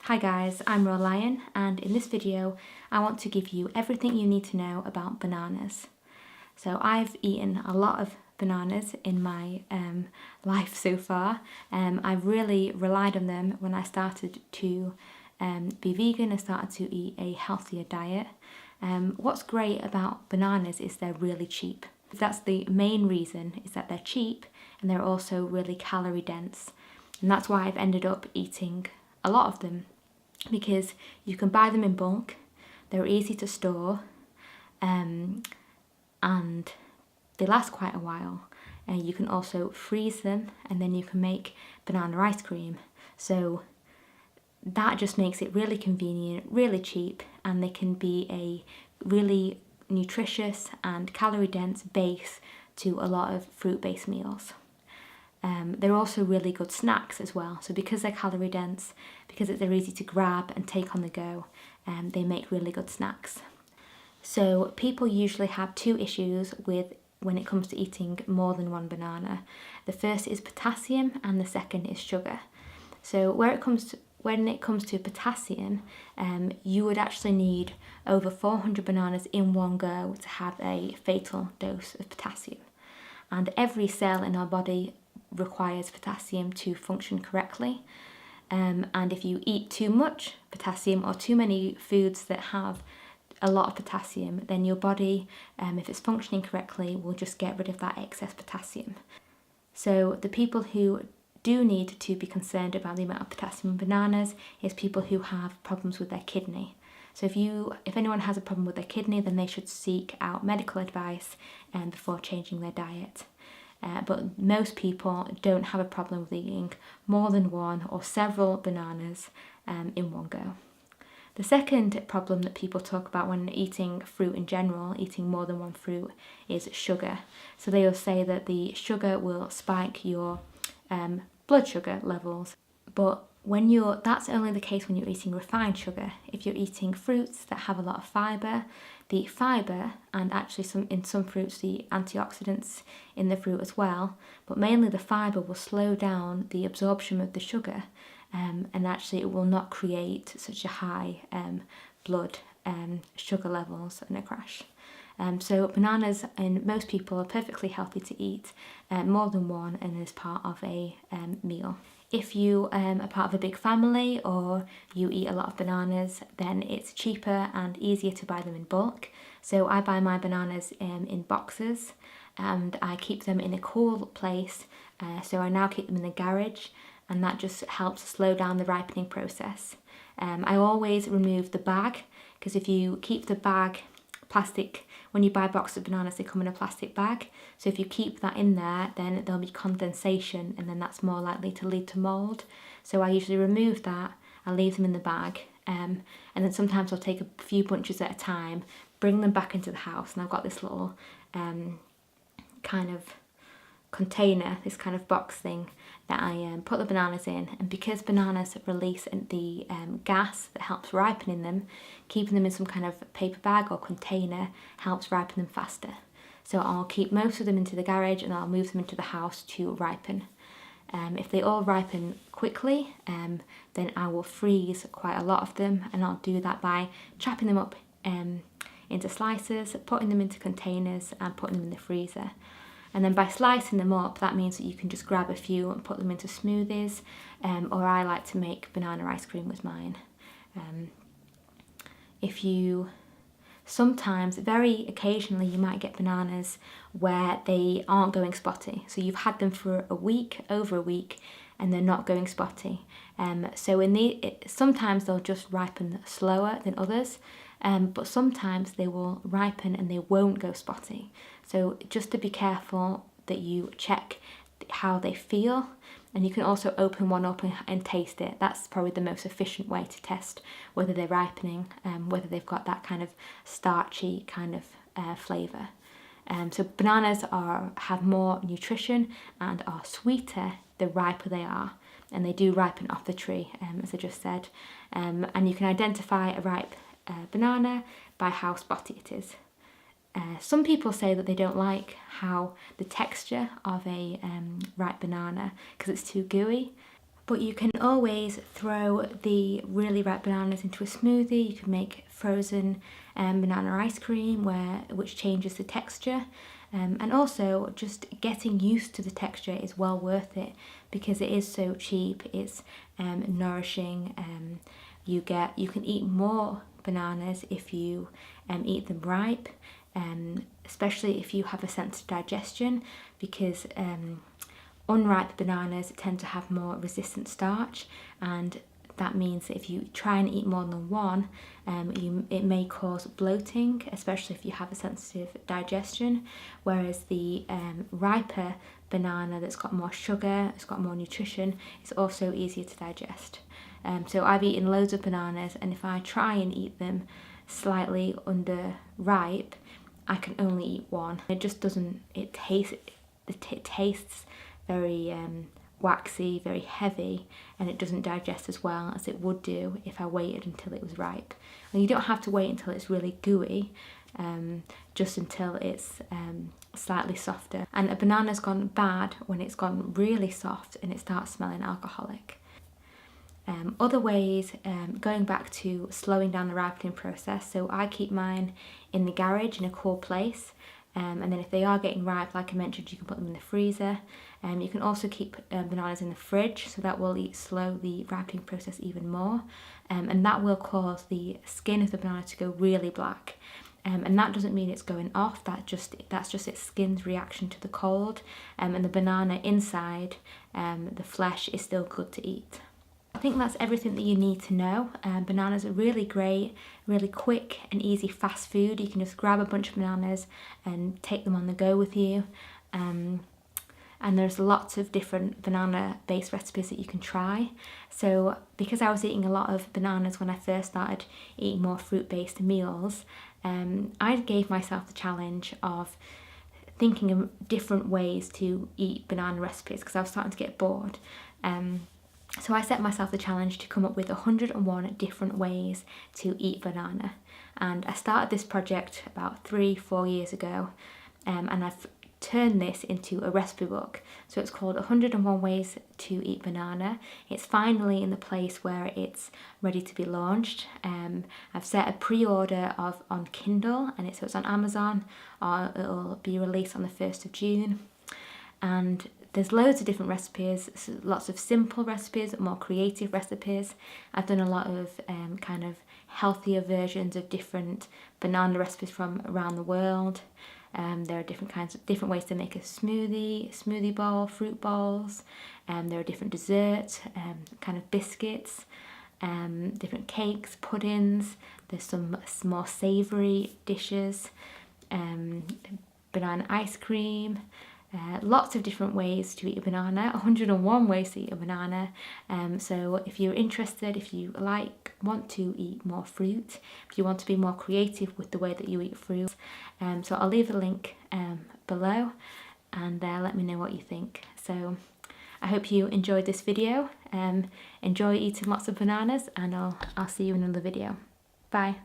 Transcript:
Hi guys, I'm Raw Lion, and in this video I want to give you everything you need to know about bananas. So I've eaten a lot of bananas in my life so far. I've really relied on them when I started to be vegan and started to eat a healthier diet. What's great about bananas is they're really cheap. That's the main reason, is that they're cheap and they're also really calorie dense. And that's why I've ended up eating a lot of them, because you can buy them in bulk, they're easy to store, and they last quite a while. And you can also freeze them, and then you can make banana ice cream. So that just makes it really convenient, really cheap, and they can be a really nutritious and calorie dense base to a lot of fruit-based meals. They're also really good snacks as well. So because they're calorie dense, because they're easy to grab and take on the go, they make really good snacks. So people usually have two issues when it comes to eating more than one banana. The first is potassium and the second is sugar. So when it comes to potassium, you would actually need over 400 bananas in one go to have a fatal dose of potassium. And every cell in our body requires potassium to function correctly. And if you eat too much potassium or too many foods that have a lot of potassium, then your body, if it's functioning correctly, will just get rid of that excess potassium. So the people who do need to be concerned about the amount of potassium in bananas is people who have problems with their kidney. So if anyone has a problem with their kidney, then they should seek out medical advice before changing their diet. But most people don't have a problem with eating more than one or several bananas in one go. The second problem that people talk about when eating fruit in general, eating more than one fruit, is sugar. So they will say that the sugar will spike your blood sugar levels, but that's only the case when you're eating refined sugar. If you're eating fruits that have a lot of fibre, the fibre, and actually in some fruits the antioxidants in the fruit as well, but mainly the fibre, will slow down the absorption of the sugar, and actually it will not create such a high blood sugar levels and a crash. So bananas in most people are perfectly healthy to eat more than one and as part of a meal. If you are part of a big family or you eat a lot of bananas, then it's cheaper and easier to buy them in bulk. So I buy my bananas in boxes and I keep them in a cool place. So I now keep them in the garage, and that just helps slow down the ripening process. I always remove the bag, because if you keep the bag plastic, when you buy a box of bananas they come in a plastic bag, so if you keep that in there then there'll be condensation, and then that's more likely to lead to mould. So I usually remove that, I leave them in the bag, and then sometimes I'll take a few bunches at a time, bring them back into the house, and I've got this little kind of container, this kind of box thing that I put the bananas in. And because bananas release the gas that helps ripen them, keeping them in some kind of paper bag or container helps ripen them faster. So I'll keep most of them into the garage and I'll move them into the house to ripen. If they all ripen quickly, then I will freeze quite a lot of them, and I'll do that by chopping them up into slices, putting them into containers and putting them in the freezer. And then by slicing them up, that means that you can just grab a few and put them into smoothies, or I like to make banana ice cream with mine. Sometimes, very occasionally, you might get bananas where they aren't going spotty. So you've had them for over a week, and they're not going spotty. Sometimes they'll just ripen slower than others, but sometimes they will ripen and they won't go spotty. So just to be careful that you check how they feel, and you can also open one up and taste it. That's probably the most efficient way to test whether they're ripening, whether they've got that kind of starchy kind of flavour. So bananas have more nutrition and are sweeter the riper they are, and they do ripen off the tree, as I just said. And you can identify a ripe banana by how spotty it is. Some people say that they don't like how the texture of a ripe banana, because it's too gooey. But you can always throw the really ripe bananas into a smoothie. You can make frozen banana ice cream which changes the texture. And also just getting used to the texture is well worth it because it is so cheap. It's nourishing. You can eat more bananas if you eat them ripe, especially if you have a sensitive digestion, because unripe bananas tend to have more resistant starch, and that means that if you try and eat more than one, it may cause bloating, especially if you have a sensitive digestion, whereas the riper banana that's got more sugar, it's got more nutrition, it's also easier to digest. So I've eaten loads of bananas, and if I try and eat them slightly under ripe, I can only eat one. It just doesn't, it tastes very waxy, very heavy, and it doesn't digest as well as it would do if I waited until it was ripe. And you don't have to wait until it's really gooey, just until it's slightly softer. And a banana's gone bad when it's gone really soft and it starts smelling alcoholic. Other ways, going back to slowing down the ripening process, so I keep mine in the garage in a cool place, and then if they are getting ripe, like I mentioned, you can put them in the freezer. You can also keep bananas in the fridge, so that will slow the ripening process even more, and that will cause the skin of the banana to go really black. And that doesn't mean it's going off, that's just its skin's reaction to the cold, and the banana inside, the flesh is still good to eat. I think that's everything that you need to know. Bananas are really great, really quick and easy fast food. You can just grab a bunch of bananas and take them on the go with you. And there's lots of different banana-based recipes that you can try. So because I was eating a lot of bananas when I first started eating more fruit-based meals, I gave myself the challenge of thinking of different ways to eat banana recipes because I was starting to get bored. So I set myself the challenge to come up with 101 different ways to eat banana. And I started this project about 3-4 years ago, and I've turned this into a recipe book. So it's called 101 Ways to Eat Banana. It's finally in the place where it's ready to be launched. I've set a pre-order on Kindle, and so it's on Amazon, or it'll be released on the 1st of June. And there's loads of different recipes, lots of simple recipes, more creative recipes. I've done a lot of kind of healthier versions of different banana recipes from around the world. There are different ways to make a smoothie bowl, fruit bowls. There are different desserts, kind of biscuits, different cakes, puddings. There's some more savoury dishes, banana ice cream. Lots of different ways to eat a banana, 101 ways to eat a banana. So if you're interested, if you want to eat more fruit, if you want to be more creative with the way that you eat fruit, so I'll leave a link below, and let me know what you think. So I hope you enjoyed this video. Enjoy eating lots of bananas, and I'll see you in another video. Bye.